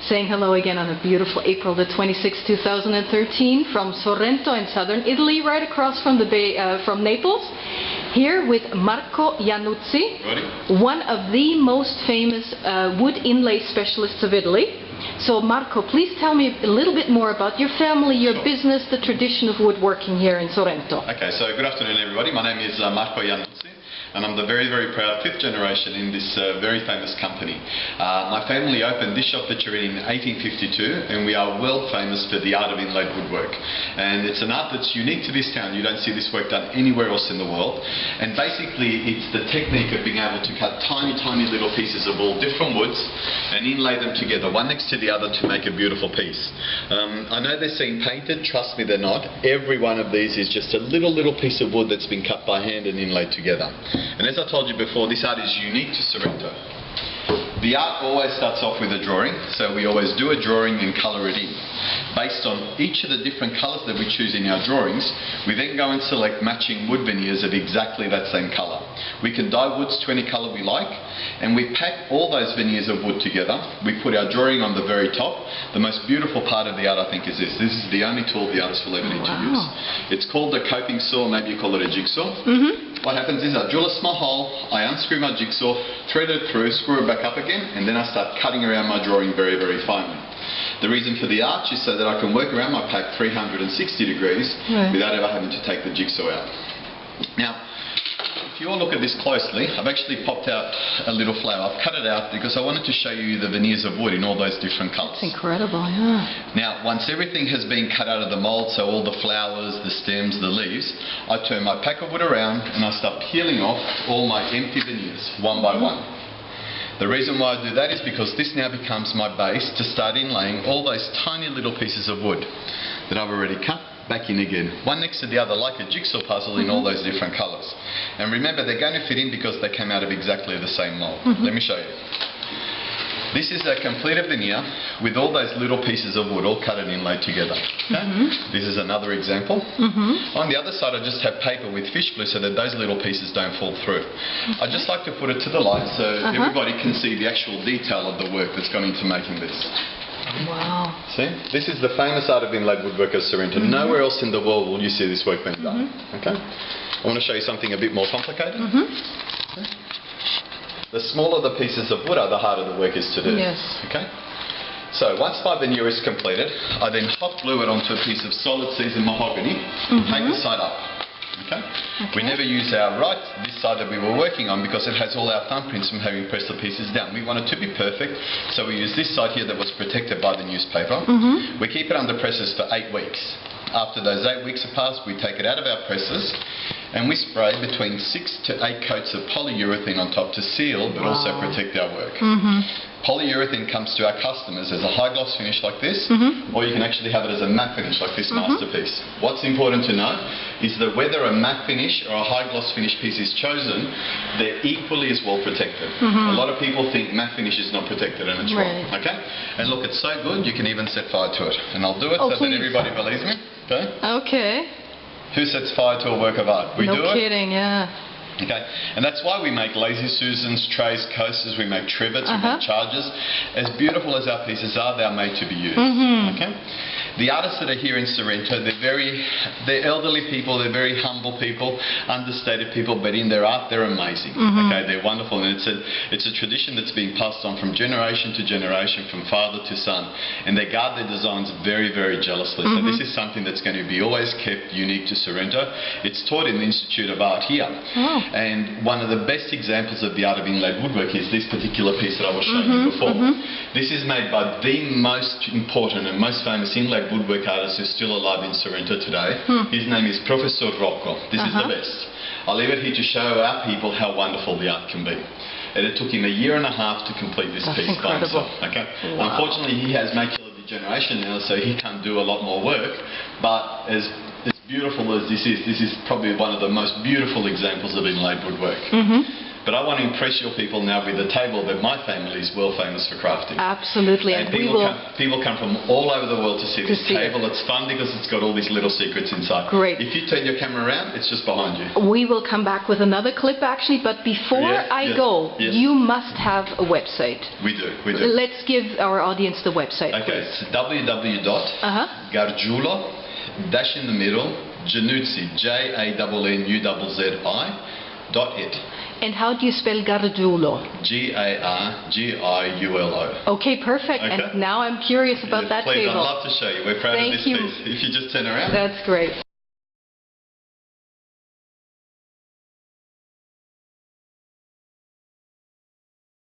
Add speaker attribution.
Speaker 1: saying hello again on a beautiful April the 26th, 2013 from Sorrento in southern Italy, right across from the bay, from Naples. Here with Marco Iannuzzi, one of the most famous wood inlay specialists of Italy. So Marco, please tell me a little bit more about your family, your business, the tradition of woodworking here in Sorrento.
Speaker 2: Okay, so good afternoon everybody. My name is Marco Iannuzzi, and I'm the very, very proud 5th generation in this very famous company. My family opened this shop that you're in 1852, and we are world famous for the art of inlaid woodwork. And it's an art that's unique to this town. You don't see this work done anywhere else in the world. And basically it's the technique of being able to cut tiny, tiny little pieces of all different woods and inlay them together, one next to the other, to make a beautiful piece. I know they're seen painted, trust me, they're not. Every one of these is just a little piece of wood that's been cut by hand and inlaid together. And as I told you before, this art is unique to Sorrento. The art always starts off with a drawing, so we always do a drawing and colour it in. Based on each of the different colours that we choose in our drawings, we then go and select matching wood veneers of exactly that same colour. We can dye woods to any colour we like, and we pack all those veneers of wood together. We put our drawing on the very top. The most beautiful part of the art, I think, is this. This is the only tool the artist will ever need to use. It's called a coping saw, maybe you call it a jigsaw. What happens is I drill a small hole, I unscrew my jigsaw, thread it through, screw it back up again, and then I start cutting around my drawing very, very finely. The reason for the arch is so that I can work around my pack 360 degrees without ever having to take the jigsaw out. Now, if you all look at this closely, I've actually popped out a little flower. I've cut it out because I wanted to show you the veneers of wood in all those different colours.
Speaker 1: That's incredible, yeah.
Speaker 2: Now, once everything has been cut out of the mould, so all the flowers, the stems, the leaves, I turn my pack of wood around and I start peeling off all my empty veneers, one by one. The reason why I do that is because this now becomes my base to start inlaying all those tiny little pieces of wood that I've already cut back in again, one next to the other, like a jigsaw puzzle in all those different colours. And remember, they're going to fit in because they came out of exactly the same mould. Let me show you. This is a completed veneer with all those little pieces of wood all cut and inlaid together. Okay? This is another example. On the other side, I just have paper with fish glue so that those little pieces don't fall through. I just like to put it to the light so everybody can see the actual detail of the work that's gone into making this.
Speaker 1: Wow.
Speaker 2: See? This is the famous art of inlaid woodwork of Sorrento. Nowhere else in the world will you see this work being done. Okay? I want to show you something a bit more complicated. Okay? The smaller the pieces of wood are, the harder the work is to do.
Speaker 1: Yes.
Speaker 2: Okay? So once my veneer is completed, I then hot glue it onto a piece of solid seasoned mahogany, take the side up. Okay? We never use our this side that we were working on, because it has all our thumbprints from having pressed the pieces down. We want it to be perfect, so we use this side here that was protected by the newspaper. We keep it under presses for 8 weeks. After those 8 weeks are passed, we take it out of our presses and we spray between 6 to 8 coats of polyurethane on top to seal but also protect our work. Polyurethane comes to our customers as a high gloss finish like this, or you can actually have it as a matte finish like this masterpiece. What's important to know is that whether a matte finish or a high gloss finish piece is chosen, they're equally as well protected. A lot of people think matte finish is not protected, and it's wrong. Okay? And look, it's so good you can even set fire to it. And I'll do it so that everybody believes me. Okay?
Speaker 1: Okay.
Speaker 2: Who sets fire to a work of art? We do it?
Speaker 1: No kidding, yeah.
Speaker 2: Okay, and that's why we make lazy Susans, trays, coasters, we make trivets, we make chargers. As beautiful as our pieces are, they're made to be used. Okay? The artists that are here in Sorrento, they're elderly people, they're very humble people, understated people, but in their art they're amazing. Okay, they're wonderful, and it's a tradition that's being passed on from generation to generation, from father to son, and they guard their designs very, very jealously. So this is something that's going to be always kept unique to Sorrento. It's taught in the Institute of Art here. And one of the best examples of the art of inlaid woodwork is this particular piece that I was showing you before. This is made by the most important and most famous inlaid woodwork artist who's still alive in Sorrento today. His name is Professor Rocco. This is the best. I'll leave it here to show our people how wonderful the art can be. And it took him 1.5 years to complete this piece by himself. Okay? Unfortunately, he has macular degeneration now, so he can't do a lot more work, but as beautiful as this is probably one of the most beautiful examples of inlaid woodwork. but I want to impress your people now with a table that my family is world famous for crafting.
Speaker 1: Absolutely,
Speaker 2: And people come from all over the world to see this table. It's fun because it's got all these little secrets inside.
Speaker 1: Great.
Speaker 2: If you turn your camera around, it's just behind you.
Speaker 1: We will come back with another clip actually, but before I go, you must have a website.
Speaker 2: We do.
Speaker 1: Let's give our audience the website.
Speaker 2: Okay, it's www.gargiulo, dash in the middle, Januzzi, JANNUZZI.it.
Speaker 1: And how do you spell Gargiulo?
Speaker 2: Gargiulo.
Speaker 1: Okay, perfect. Okay. And now I'm curious about that
Speaker 2: please,
Speaker 1: table.
Speaker 2: I'd love to show you. We're proud of this piece. If you just turn around.
Speaker 1: That's great.